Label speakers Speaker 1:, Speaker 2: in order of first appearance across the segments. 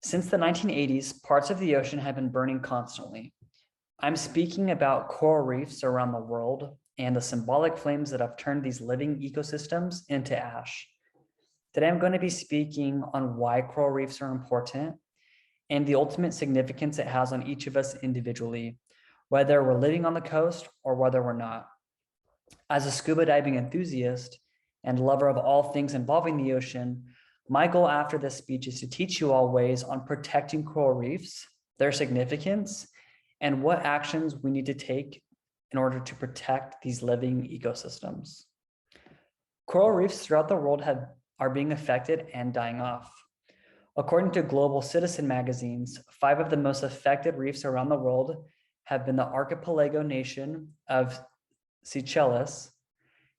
Speaker 1: Since the 1980s, parts of the ocean have been burning constantly. I'm speaking about coral reefs around the world and the symbolic flames that have turned these living ecosystems into ash. Today, I'm going to be speaking on why coral reefs are important and the ultimate significance it has on each of us individually, whether we're living on the coast or whether we're not. As a scuba diving enthusiast and lover of all things involving the ocean, my goal after this speech is to teach you all ways on protecting coral reefs, their significance, and what actions we need to take in order to protect these living ecosystems. Coral reefs throughout the world are being affected and dying off. According to Global Citizen magazines, 5 of the most affected reefs around the world have been the archipelago nation of Seychelles,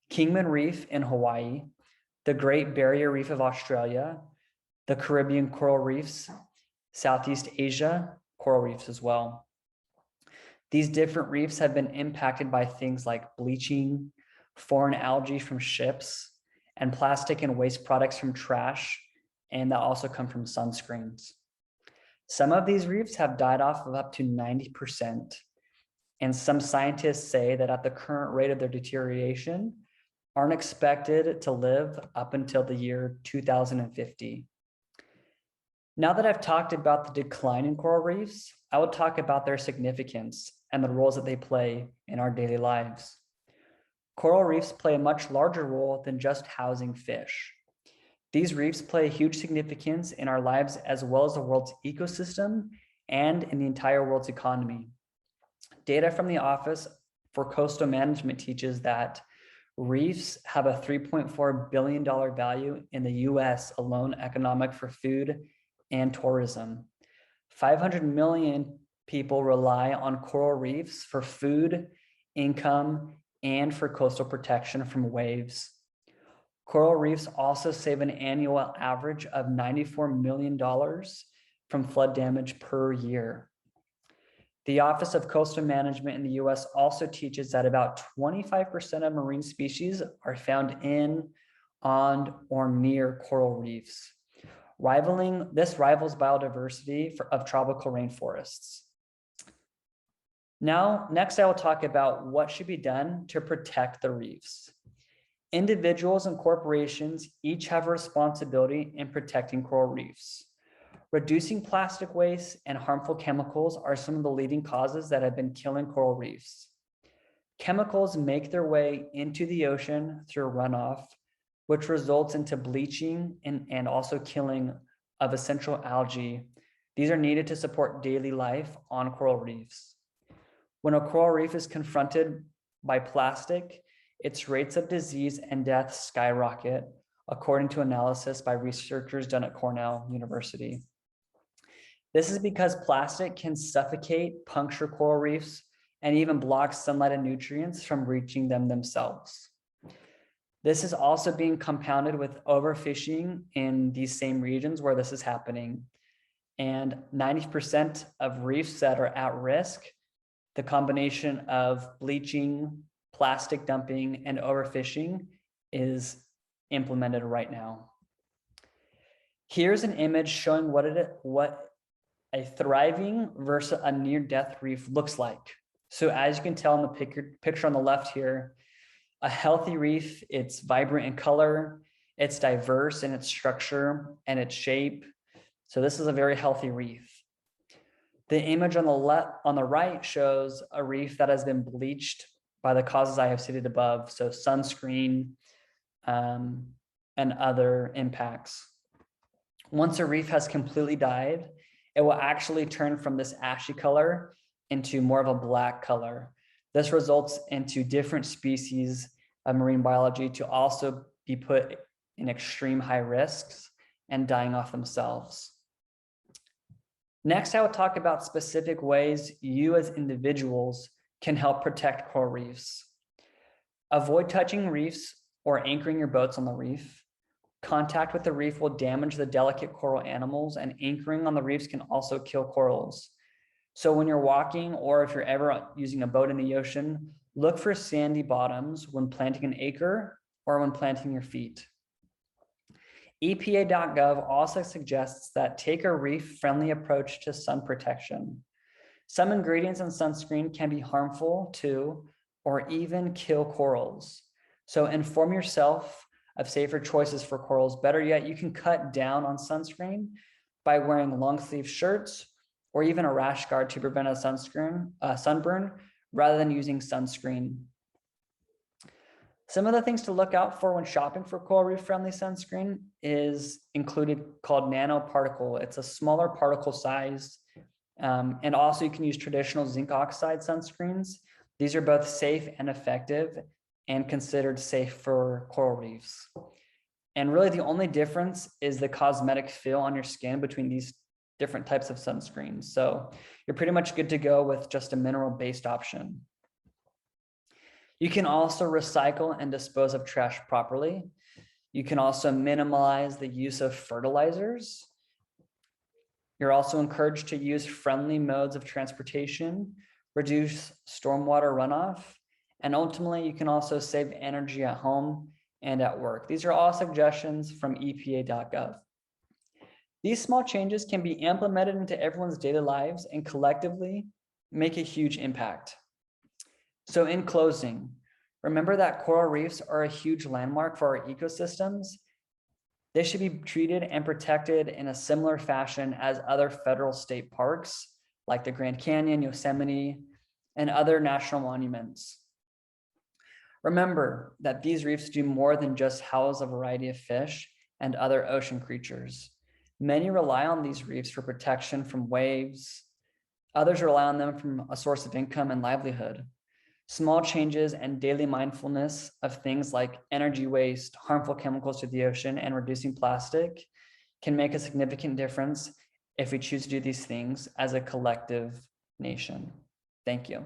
Speaker 1: Kingman Reef in Hawaii, the Great Barrier Reef of Australia, the Caribbean coral reefs, Southeast Asia coral reefs as well. These different reefs have been impacted by things like bleaching, foreign algae from ships, and plastic and waste products from trash, and that also come from sunscreens. Some of these reefs have died off of up to 90%, and some scientists say that at the current rate of their deterioration, aren't expected to live up until the year 2050. Now that I've talked about the decline in coral reefs, I will talk about their significance and the roles that they play in our daily lives. Coral reefs play a much larger role than just housing fish. These reefs play a huge significance in our lives as well as the world's ecosystem and in the entire world's economy. Data from the Office for Coastal Management teaches that reefs have a $3.4 billion value in the US alone, economic for food and tourism. 500 million people rely on coral reefs for food, income, and for coastal protection from waves. Coral reefs also save an annual average of $94 million from flood damage per year. The Office of Coastal Management in the US also teaches that about 25% of marine species are found in, on, or near coral reefs. This rivals biodiversity of tropical rainforests. Next I will talk about what should be done to protect the reefs. Individuals and corporations each have a responsibility in protecting coral reefs. Reducing plastic waste and harmful chemicals are some of the leading causes that have been killing coral reefs. Chemicals make their way into the ocean through runoff, which results into bleaching and also killing of essential algae. These are needed to support daily life on coral reefs. When a coral reef is confronted by plastic, its rates of disease and death skyrocket, according to analysis by researchers done at Cornell University. This is because plastic can suffocate, puncture coral reefs, and even block sunlight and nutrients from reaching them themselves. This is also being compounded with overfishing in these same regions where this is happening. And 90% of reefs that are at risk, the combination of bleaching, plastic dumping, and overfishing is implemented right now. Here's an image showing what a thriving versus a near-death reef looks like. So as you can tell in the picture on the left here, a healthy reef, it's vibrant in color, it's diverse in its structure and its shape. So this is a very healthy reef. The image on the right shows a reef that has been bleached by the causes I have stated above, so sunscreen and other impacts. Once a reef has completely died, it will actually turn from this ashy color into more of a black color. This results into different species of marine biology to also be put in extreme high risks and dying off themselves. Next, I will talk about specific ways you as individuals can help protect coral reefs. Avoid touching reefs or anchoring your boats on the reef. Contact with the reef will damage the delicate coral animals, and anchoring on the reefs can also kill corals. So when you're walking, or if you're ever using a boat in the ocean, look for sandy bottoms when planting an anchor or when planting your feet. EPA.gov also suggests that take a reef-friendly approach to sun protection. Some ingredients in sunscreen can be harmful to or even kill corals. So inform yourself of safer choices for corals. Better yet, you can cut down on sunscreen by wearing long sleeve shirts or even a rash guard to prevent a sunburn rather than using sunscreen. Some of the things to look out for when shopping for coral reef friendly sunscreen is included called nanoparticle. It's a smaller particle size. And also you can use traditional zinc oxide sunscreens. These are both safe and effective and considered safe for coral reefs. And really the only difference is the cosmetic feel on your skin between these different types of sunscreens. So you're pretty much good to go with just a mineral-based option. You can also recycle and dispose of trash properly. You can also minimize the use of fertilizers. You're also encouraged to use friendly modes of transportation, reduce stormwater runoff, and ultimately you can also save energy at home and at work. These are all suggestions from EPA.gov. These small changes can be implemented into everyone's daily lives and collectively make a huge impact. So in closing, remember that coral reefs are a huge landmark for our ecosystems. They should be treated and protected in a similar fashion as other federal state parks like the Grand Canyon, Yosemite, and other national monuments. Remember that these reefs do more than just house a variety of fish and other ocean creatures. Many rely on these reefs for protection from waves. Others rely on them from a source of income and livelihood. Small changes and daily mindfulness of things like energy waste, harmful chemicals to the ocean, and reducing plastic can make a significant difference if we choose to do these things as a collective nation. Thank you.